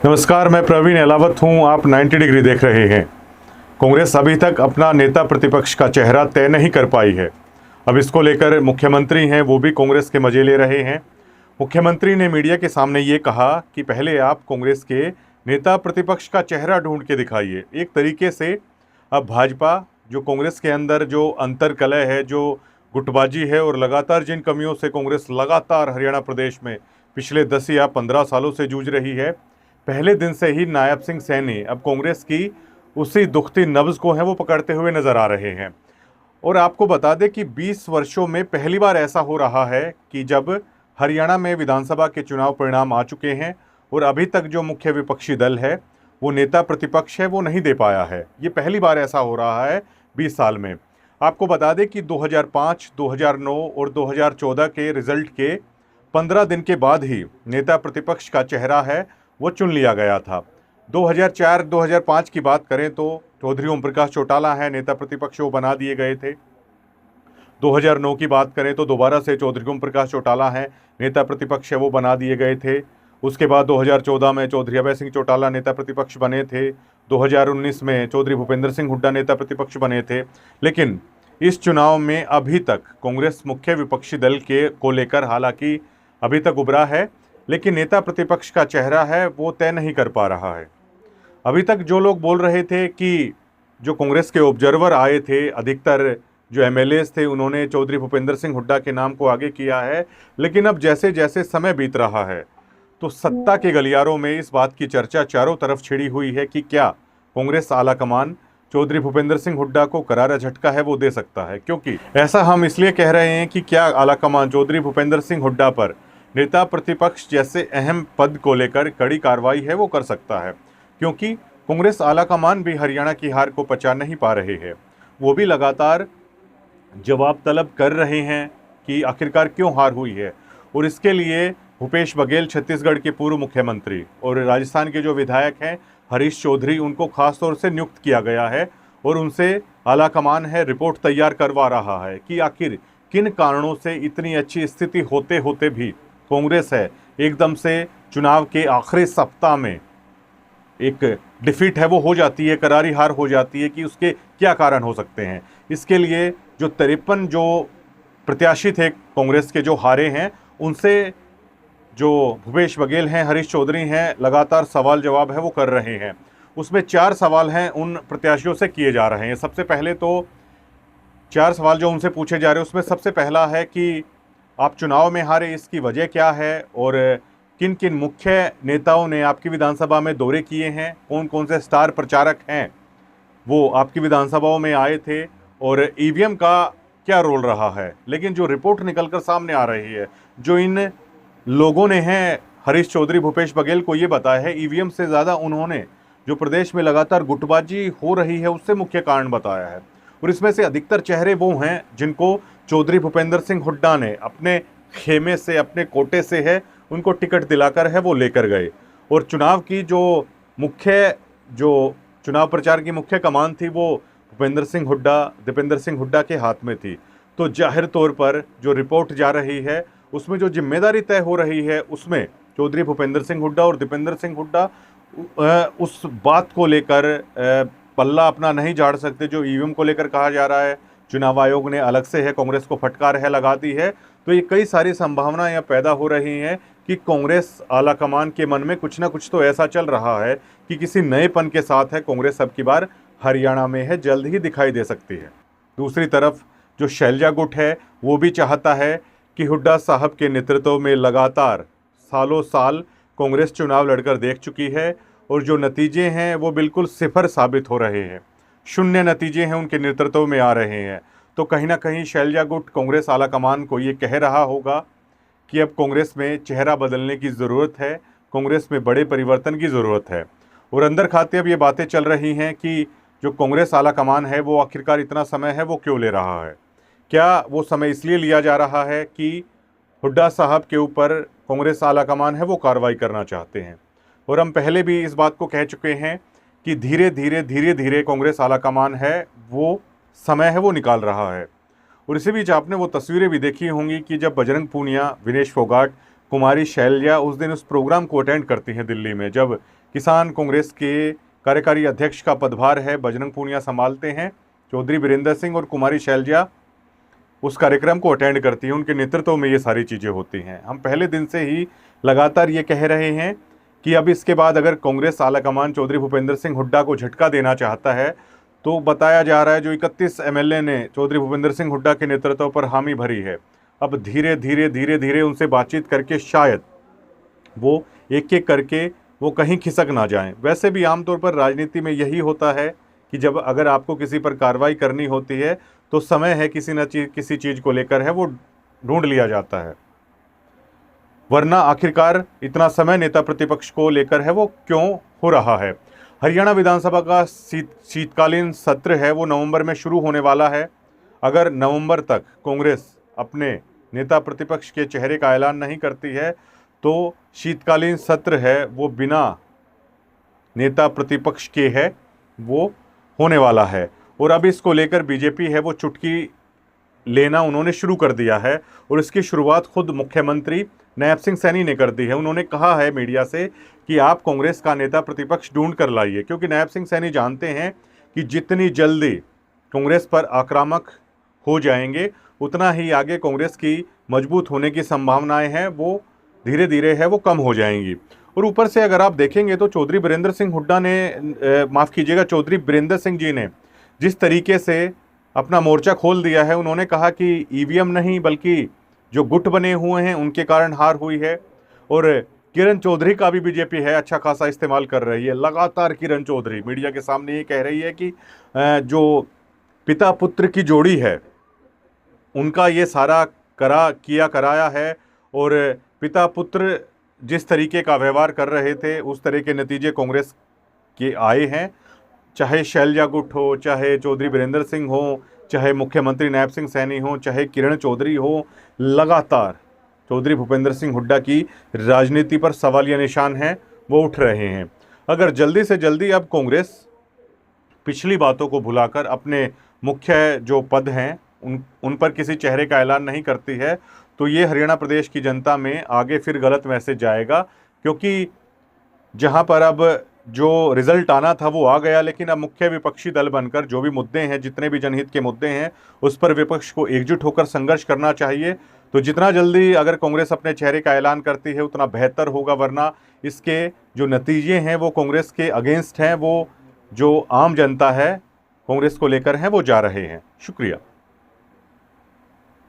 नमस्कार, मैं प्रवीण अलावत हूं। आप 90 डिग्री देख रहे हैं। कांग्रेस अभी तक अपना नेता प्रतिपक्ष का चेहरा तय नहीं कर पाई है। अब इसको लेकर मुख्यमंत्री हैं वो भी कांग्रेस के मजे ले रहे हैं। मुख्यमंत्री ने मीडिया के सामने ये कहा कि पहले आप कांग्रेस के नेता प्रतिपक्ष का चेहरा ढूंढ के दिखाइए। एक तरीके से अब भाजपा जो कांग्रेस के अंदर जो अंतर्कलह है, जो गुटबाजी है और लगातार जिन कमियों से कांग्रेस लगातार हरियाणा प्रदेश में पिछले 10 या 15 सालों से जूझ रही है, पहले दिन से ही नायब सिंह सैनी अब कांग्रेस की उसी दुखती नब्ज को है वो पकड़ते हुए नजर आ रहे हैं। और आपको बता दें कि 20 वर्षों में पहली बार ऐसा हो रहा है कि जब हरियाणा में विधानसभा के चुनाव परिणाम आ चुके हैं और अभी तक जो मुख्य विपक्षी दल है वो नेता प्रतिपक्ष है वो नहीं दे पाया है। ये पहली बार ऐसा हो रहा है 20 साल में। आपको बता दें कि 2005, 2009 और 2014 के रिजल्ट के 15 दिन के बाद ही नेता प्रतिपक्ष का चेहरा है वो चुन लिया गया था। 2004-2005 की बात करें तो चौधरी ओम प्रकाश चौटाला है नेता प्रतिपक्ष वो बना दिए गए थे। 2009 की बात करें तो दोबारा से चौधरी ओम प्रकाश चौटाला है नेता प्रतिपक्ष है वो बना दिए गए थे। उसके बाद 2014 में चौधरी अभय सिंह चौटाला नेता प्रतिपक्ष बने थे। 2019 में चौधरी भूपेंद्र सिंह हुड्डा नेता प्रतिपक्ष बने थे। लेकिन इस चुनाव में अभी तक कांग्रेस मुख्य विपक्षी दल के को लेकर हालांकि अभी तक उभरा है, लेकिन नेता प्रतिपक्ष का चेहरा है वो तय नहीं कर पा रहा है। अभी तक जो लोग बोल रहे थे कि जो कांग्रेस के ऑब्जर्वर आए थे, अधिकतर जो एमएलएस थे, उन्होंने चौधरी भूपेंद्र सिंह हुड्डा के नाम को आगे किया है। लेकिन अब जैसे जैसे समय बीत रहा है तो सत्ता के गलियारों में इस बात की चर्चा चारों तरफ छिड़ी हुई है कि क्या कांग्रेस आलाकमान चौधरी भूपेंद्र सिंह हुड्डा को करारा झटका है वो दे सकता है। क्योंकि ऐसा हम इसलिए कह रहे हैं कि क्या आलाकमान चौधरी भूपेंद्र सिंह हुड्डा पर नेता प्रतिपक्ष जैसे अहम पद को लेकर कड़ी कार्रवाई है वो कर सकता है। क्योंकि कांग्रेस आलाकमान भी हरियाणा की हार को पचा नहीं पा रहे हैं। वो भी लगातार जवाब तलब कर रहे हैं कि आखिरकार क्यों हार हुई है। और इसके लिए भूपेश बघेल, छत्तीसगढ़ के पूर्व मुख्यमंत्री, और राजस्थान के जो विधायक हैं हरीश चौधरी, उनको खास तौर से नियुक्त किया गया है और उनसे आलाकमान है रिपोर्ट तैयार करवा रहा है कि आखिर किन कारणों से इतनी अच्छी स्थिति होते होते भी कांग्रेस है एकदम से चुनाव के आखिरी सप्ताह में एक डिफीट है वो हो जाती है, करारी हार हो जाती है, कि उसके क्या कारण हो सकते हैं। इसके लिए जो 53 जो प्रत्याशी थे कांग्रेस के जो हारे हैं, उनसे जो भूपेश बघेल हैं, हरीश चौधरी हैं, लगातार सवाल जवाब है वो कर रहे हैं। उसमें 4 सवाल हैं उन प्रत्याशियों से किए जा रहे हैं। सबसे पहले तो 4 सवाल जो उनसे पूछे जा रहे हैं उसमें सबसे पहला है कि आप चुनाव में हारे, इसकी वजह क्या है और किन किन मुख्य नेताओं ने आपकी विधानसभा में दौरे किए हैं, कौन कौन से स्टार प्रचारक हैं वो आपकी विधानसभाओं में आए थे और ईवीएम का क्या रोल रहा है। लेकिन जो रिपोर्ट निकलकर सामने आ रही है, जो इन लोगों ने हैं हरीश चौधरी, भूपेश बघेल को ये बताया है, ईवीएम से ज़्यादा उन्होंने जो प्रदेश में लगातार गुटबाजी हो रही है उससे मुख्य कारण बताया है। और इसमें से अधिकतर चेहरे वो हैं जिनको चौधरी भूपेंद्र सिंह हुड्डा ने अपने खेमे से, अपने कोटे से है उनको टिकट दिलाकर है वो लेकर गए। और चुनाव की जो चुनाव प्रचार की मुख्य कमान थी वो भूपेंद्र सिंह हुड्डा, दीपेंद्र सिंह हुड्डा के हाथ में थी। तो जाहिर तौर पर जो रिपोर्ट जा रही है उसमें जो जिम्मेदारी तय हो रही है उसमें चौधरी भूपेंद्र सिंह हुड्डा और दीपेंद्र सिंह हुड्डा उस बात को लेकर पल्ला अपना नहीं झाड़ सकते जो ईवीएम को लेकर कहा जा रहा है। चुनाव आयोग ने अलग से है कांग्रेस को फटकार है लगा दी है। तो ये कई सारी संभावनाएं यहाँ पैदा हो रही हैं कि कांग्रेस आलाकमान के मन में कुछ ना कुछ तो ऐसा चल रहा है कि किसी नएपन के साथ है कांग्रेस अब की बार हरियाणा में है, जल्द ही दिखाई दे सकती है। दूसरी तरफ जो शैलजा गुट है वो भी चाहता है कि हुड्डा साहब के नेतृत्व में लगातार सालों साल कांग्रेस चुनाव लड़कर देख चुकी है और जो नतीजे हैं वो बिल्कुल सिफर साबित हो रहे हैं, शून्य नतीजे हैं उनके नेतृत्व में आ रहे हैं। तो कहीं ना कहीं शैलजा गुट कांग्रेस आलाकमान को ये कह रहा होगा कि अब कांग्रेस में चेहरा बदलने की ज़रूरत है, कांग्रेस में बड़े परिवर्तन की ज़रूरत है। और अंदर खाते अब ये बातें चल रही हैं कि जो कांग्रेस आलाकमान है वो आखिरकार इतना समय है वो क्यों ले रहा है। क्या वो समय इसलिए लिया जा रहा है कि हुड्डा साहब के ऊपर कांग्रेस आलाकमान है वो कार्रवाई करना चाहते हैं। और हम पहले भी इस बात को कह चुके हैं कि धीरे धीरे कांग्रेस आलाकमान है वो समय है वो निकाल रहा है। और इसी बीच आपने वो तस्वीरें भी देखी होंगी कि जब बजरंग पूनिया, विनेश फोगाट कुमारी शैलजा उस दिन उस प्रोग्राम को अटेंड करती हैं दिल्ली में, जब किसान कांग्रेस के कार्यकारी अध्यक्ष का पदभार है बजरंग पूनिया संभालते हैं। चौधरी बीरेंद्र सिंह और कुमारी शैलजा उस कार्यक्रम को अटेंड करती हैं, उनके नेतृत्व में ये सारी चीज़ें होती हैं। हम पहले दिन से ही लगातार ये कह रहे हैं कि अब इसके बाद अगर कांग्रेस आलाकमान चौधरी भूपेंद्र सिंह हुड्डा को झटका देना चाहता है तो बताया जा रहा है जो 31 एमएलए ने चौधरी भूपेंद्र सिंह हुड्डा के नेतृत्व पर हामी भरी है, अब धीरे धीरे उनसे बातचीत करके शायद वो एक एक करके वो कहीं खिसक ना जाएं। वैसे भी आमतौर पर राजनीति में यही होता है कि जब अगर आपको किसी पर कार्रवाई करनी होती है तो समय है किसी चीज़ को लेकर है वो ढूंढ लिया जाता है, वरना आखिरकार इतना समय नेता प्रतिपक्ष को लेकर है वो क्यों हो रहा है। हरियाणा विधानसभा का शीतकालीन सत्र है वो नवंबर में शुरू होने वाला है। अगर नवंबर तक कांग्रेस अपने नेता प्रतिपक्ष के चेहरे का ऐलान नहीं करती है तो शीतकालीन सत्र है वो बिना नेता प्रतिपक्ष के है वो होने वाला है। और अब इसको लेकर बीजेपी है वो चुटकी लेना उन्होंने शुरू कर दिया है और इसकी शुरुआत खुद मुख्यमंत्री नायब सिंह सैनी ने कर दी है। उन्होंने कहा है मीडिया से कि आप कांग्रेस का नेता प्रतिपक्ष ढूंढ कर लाइए, क्योंकि नायब सिंह सैनी जानते हैं कि जितनी जल्दी कांग्रेस पर आक्रामक हो जाएंगे उतना ही आगे कांग्रेस की मजबूत होने की संभावनाएं हैं वो धीरे धीरे है वो कम हो जाएंगी। और ऊपर से अगर आप देखेंगे तो चौधरी बीरेंद्र सिंह हुड्डा ने माफ़ कीजिएगा चौधरी बीरेंद्र सिंह जी ने जिस तरीके से अपना मोर्चा खोल दिया है, उन्होंने कहा कि ईवीएम नहीं बल्कि जो गुट बने हुए हैं उनके कारण हार हुई है। और किरण चौधरी का भी बीजेपी है अच्छा खासा इस्तेमाल कर रही है। लगातार किरण चौधरी मीडिया के सामने ये कह रही है कि जो पिता पुत्र की जोड़ी है उनका ये सारा कराया है और पिता पुत्र जिस तरीके का व्यवहार कर रहे थे उस तरह के नतीजे कांग्रेस के आए हैं। चाहे शैलजा गुट हो, चाहे चौधरी बीरेंद्र सिंह हो, चाहे मुख्यमंत्री नायब सिंह सैनी हो, चाहे किरण चौधरी हो, लगातार चौधरी भूपेंद्र सिंह हुड्डा की राजनीति पर सवालिया निशान हैं वो उठ रहे हैं। अगर जल्दी से जल्दी अब कांग्रेस पिछली बातों को भुलाकर अपने मुख्य जो पद हैं उन पर किसी चेहरे का ऐलान नहीं करती है तो ये हरियाणा प्रदेश की जनता में आगे फिर गलत मैसेज जाएगा, क्योंकि जहां पर अब जो रिजल्ट आना था वो आ गया, लेकिन अब मुख्य विपक्षी दल बनकर जो भी मुद्दे हैं, जितने भी जनहित के मुद्दे हैं, उस पर विपक्ष को एकजुट होकर संघर्ष करना चाहिए। तो जितना जल्दी अगर कांग्रेस अपने चेहरे का ऐलान करती है उतना बेहतर होगा, वरना इसके जो नतीजे हैं वो कांग्रेस के अगेंस्ट हैं, वो जो आम जनता है कांग्रेस को लेकर हैं वो जा रहे हैं। शुक्रिया।